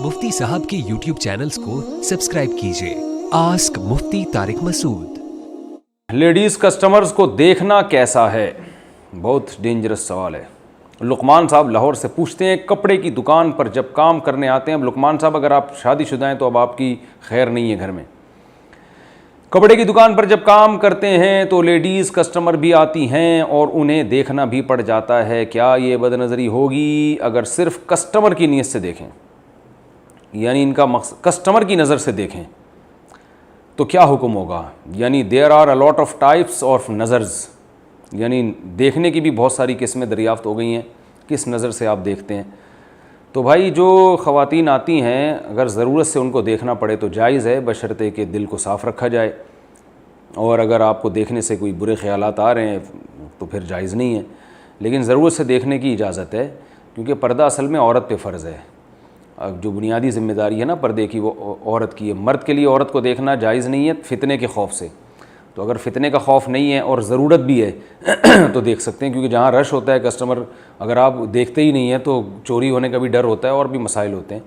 मुफ्ती साहब के YouTube channels को सब्सक्राइब कीजिए। आस्क मुफ्ती तारिक मसूद। लेडीज़ कस्टमर्स को देखना कैसा है, बहुत डेंजरस सवाल है। लुकमान साहब लाहौर से पूछते हैं, कपड़े की दुकान पर जब काम करने आते हैं, अब लुकमान साहब अगर आप शादीशुदा हैं तो अब आपकी खैर नहीं है घर में। कपड़े की दुकान पर जब काम करते हैं तो लेडीज़ कस्टमर भी आती हैं और उन्हें देखना भी पड़ जाता है। क्या ये बदनज़री होगी अगर सिर्फ कस्टमर की नीयत से देखें, यानी इनका मकसद कस्टमर की नज़र से देखें तो क्या हुक्म होगा? यानी there are a lot of types of नज़र्स, यानी देखने की भी बहुत सारी किस्में दरियाफ़्त हो गई हैं, किस नज़र से आप देखते हैं। तो भाई जो ख़वातीन आती हैं अगर ज़रूरत से उनको देखना पड़े तो जायज़ है, बशर्ते कि दिल को साफ़ रखा जाए। और अगर आपको देखने से कोई बुरे ख़यालात आ रहे हैं तो फिर जायज़ नहीं है, लेकिन ज़रूरत से देखने की इजाज़त है, क्योंकि पर्दा असल में औरत पे फ़र्ज़ है। अब जो बुनियादी ज़िम्मेदारी है ना पर्दे की, वो औरत की है। मर्द के लिए औरत को देखना जायज़ नहीं है फ़ितने के खौफ से। तो अगर फ़ितने का खौफ नहीं है और ज़रूरत भी है तो देख सकते हैं, क्योंकि जहाँ रश होता है कस्टमर अगर आप देखते ही नहीं हैं तो चोरी होने का भी डर होता है और भी मसाइल होते हैं,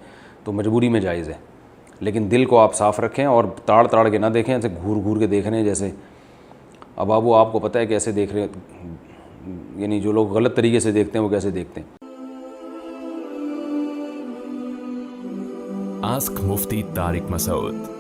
तो मजबूरी में जायज़ है। लेकिन दिल को आप साफ़ रखें और ताड़ ताड़ के ना देखें, ऐसे घूर घूर के देख रहे हैं जैसे। अब वो आपको पता है कैसे देख रहे हैं, यानी जो लोग गलत तरीके से देखते हैं वो कैसे देखते हैं। आस्क मुफ्ती तारिक मसूद।